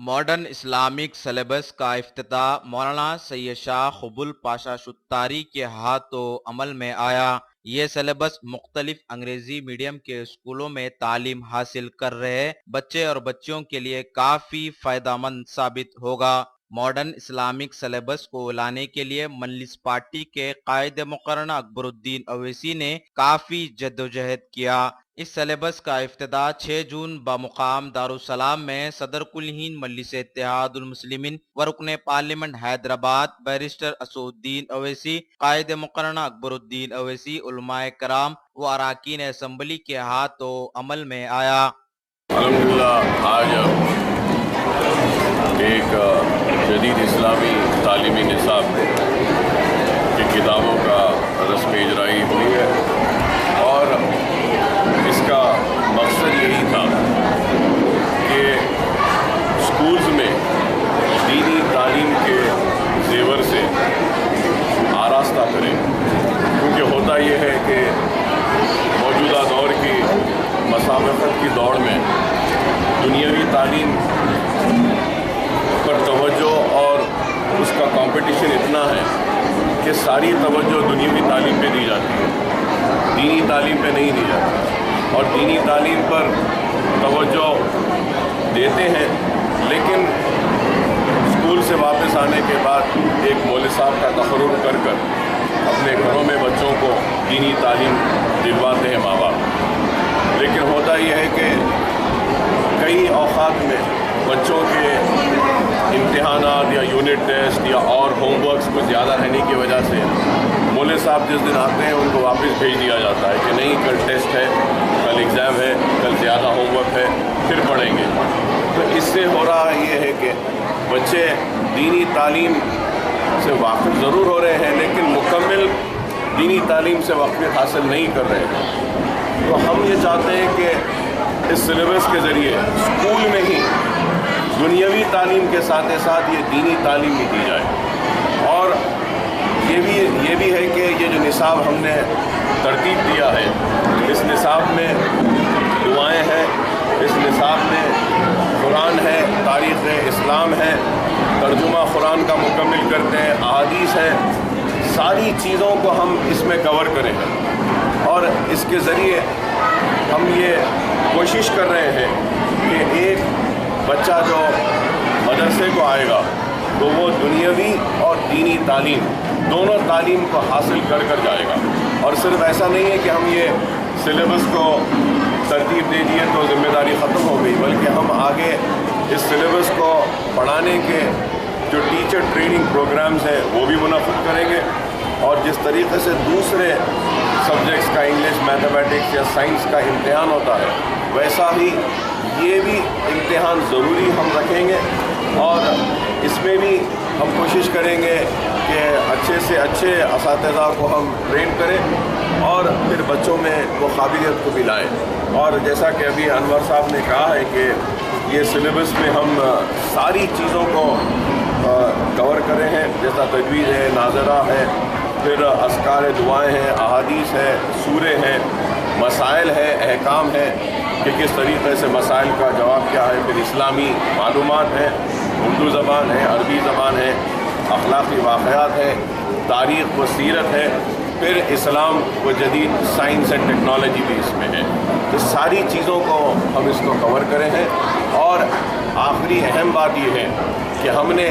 Modern Islamic syllabus کا افتتاح مولانا سید شاہ خبل پاشا شتاری کے ہاتھوں عمل میں آیا۔ یہ سلیبس مختلف انگریزی میڈیم کے اسکولوں میں تعلیم حاصل کر رہے بچے اور بچیوں کے لیے کافی فائدہ مند ثابت ہوگا۔ ماڈرن اسلامک سلیبس کو لانے کے لیے منلس پارٹی کے قائد مقررہ اکبر الدین اویسی نے کافی جدوجہد کیا۔ اس سلیبس کا افتتاح 6 جون بمقام دارالسلام میں صدر کل ہند مجلس اتحاد المسلمین و رکن پارلیمنٹ حیدرآباد بیرسٹر اسد الدین اویسی، قائد مقررہ اکبر الدین اویسی، علماء کرام و اراکین اسمبلی کے ہاتھوں عمل میں آیا۔ الحمدللہ آج ایک جدید اسلامی تعلیمی نصاب کی کتابوں کا رسمی اجرائی ہوئی ہے اور اس کا مقصد یہی تھا کہ اسکولز میں دینی تعلیم کے زیور سے آراستہ کریں، کیونکہ ہوتا یہ ہے کہ موجودہ دور کی مسابقت کی دوڑ میں دنیاوی تعلیم پر توجہ اور اس کا کمپٹیشن اتنا ہے کہ ساری توجہ دنیاوی تعلیم پہ دی جاتی ہے، دینی تعلیم پہ نہیں دی جاتی، اور دینی تعلیم پر توجہ دیتے ہیں لیکن اسکول سے واپس آنے کے بعد ایک مولوی صاحب کا تقرر کر اپنے گھروں میں بچوں کو دینی تعلیم دلواتے ہیں ماں باپ۔ لیکن ہوتا یہ ہے کہ کئی اوقات میں بچوں کے امتحانات یا یونٹ ٹیسٹ یا اور ہوم ورکس کچھ زیادہ رہنے کی وجہ سے مولوی صاحب جس دن آتے ہیں ان کو واپس بھیج دیا جاتا ہے کہ نہیں کل ٹیسٹ ہے، کل ایگزام ہے، کل زیادہ ہوم ورک ہے، پھر پڑھیں گے۔ تو اس سے ہو رہا یہ ہے کہ بچے دینی تعلیم سے واقف ضرور ہو رہے ہیں لیکن مکمل دینی تعلیم سے واقفیت حاصل نہیں کر رہے ہیں۔ تو ہم یہ چاہتے ہیں کہ اس سلیبس کے ذریعے اسکول میں ہی دنیاوی تعلیم کے ساتھ ساتھ یہ دینی تعلیم بھی دی جائے، اور یہ بھی ہے کہ یہ جو نصاب ہم نے ترتیب دیا ہے، اس نصاب میں دعائیں ہیں، اس نصاب میں قرآن ہے، تاریخ اسلام ہے، ترجمہ قرآن کا مکمل کرتے ہیں، احادیث ہیں، ساری چیزوں کو ہم اس میں کور کریں اور اس کے ذریعے ہم یہ کوشش کر رہے ہیں کہ ایک بچہ جو مدرسے کو آئے گا تو وہ دنیاوی اور دینی تعلیم دونوں تعلیم کو حاصل کر جائے گا، اور صرف ایسا نہیں ہے کہ ہم یہ سلیبس کو ترتیب دے دیے تو ذمہ داری ختم ہو گئی، بلکہ ہم آگے اس سلیبس کو پڑھانے کے جو ٹیچر ٹریننگ پروگرامز ہیں وہ بھی منعقد کریں گے، اور جس طریقے سے دوسرے سبجیکٹس کا انگلش، میتھمیٹکس یا سائنس کا امتحان ہوتا ہے ویسا ہی یہ بھی امتحان ضروری ہم رکھیں گے، اور اس میں بھی ہم کوشش کریں گے کہ اچھے سے اچھے اساتذہ کو ہم ٹرین کریں اور پھر بچوں میں وہ قابلیت کو بھی لائیں۔ اور جیسا کہ ابھی انور صاحب نے کہا ہے کہ یہ سلیبس میں ہم ساری چیزوں کو کور کرے ہیں، جیسا تجوید ہے، ناظرہ ہے، پھر اذکار دعائیں ہیں، احادیث ہے، سورے ہیں، مسائل ہے، احکام ہے کہ کس طریقے سے مسائل کا جواب کیا ہے، پھر اسلامی معلومات ہیں، اردو زبان ہے، عربی زبان ہے، اخلاقی واقعات ہے، تاریخ و سیرت ہے، پھر اسلام و جدید سائنس اینڈ ٹیکنالوجی بھی اس میں ہے۔ تو ساری چیزوں کو ہم اس کو کور کرے ہیں، اور آخری اہم بات یہ ہے کہ ہم نے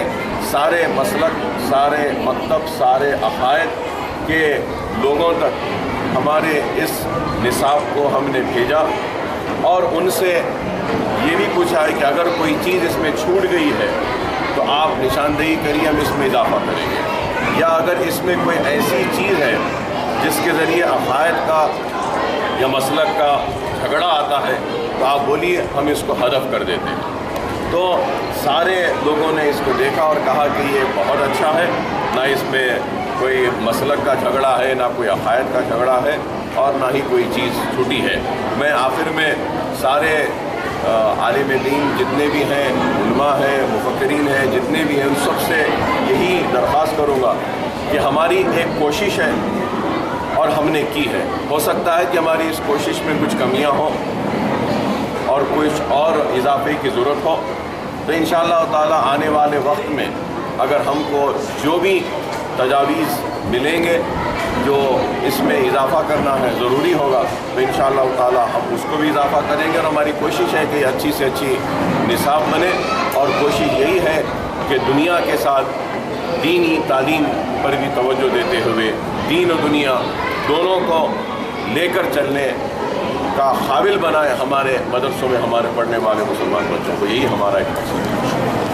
سارے مسلک، سارے مکتب، سارے عقائد کے لوگوں تک ہمارے اس نصاب کو ہم نے بھیجا اور ان سے یہ بھی پوچھا ہے کہ اگر کوئی چیز اس میں چھوٹ گئی ہے تو آپ نشاندہی کریے، ہم اس میں اضافہ کریں گے، یا اگر اس میں کوئی ایسی چیز ہے جس کے ذریعے عقائد کا یا مسلک کا جھگڑا آتا ہے تو آپ بولیے، ہم اس کو حذف کر دیتے ہیں۔ تو سارے لوگوں نے اس کو دیکھا اور کہا کہ یہ بہت اچھا ہے، نہ اس میں کوئی مسلک کا جھگڑا ہے، نہ کوئی عقائد کا جھگڑا ہے، اور نہ ہی کوئی چیز چھوٹی ہے۔ میں آخر میں سارے عالم دین جتنے بھی ہیں، علماء ہیں، مفکرین ہیں، جتنے بھی ہیں، ان سب سے یہی درخواست کروں گا کہ ہماری ایک کوشش ہے اور ہم نے کی ہے، ہو سکتا ہے کہ ہماری اس کوشش میں کچھ کمیاں ہوں اور کچھ اور اضافے کی ضرورت ہو، تو انشاءاللہ تعالی آنے والے وقت میں اگر ہم کو جو بھی تجاویز ملیں گے جو اس میں اضافہ کرنا ہے ضروری ہوگا تو انشاءاللہ تعالی ہم اس کو بھی اضافہ کریں گے، اور ہماری کوشش ہے کہ اچھی سے اچھی نصاب بنے، اور کوشش یہی ہے کہ دنیا کے ساتھ دینی تعلیم پر بھی توجہ دیتے ہوئے دین و دنیا دونوں کو لے کر چلنے کا قابل بنائے ہمارے مدرسوں میں ہمارے پڑھنے والے مسلمان بچوں کو، یہی ہمارا ایک مقصد ہے۔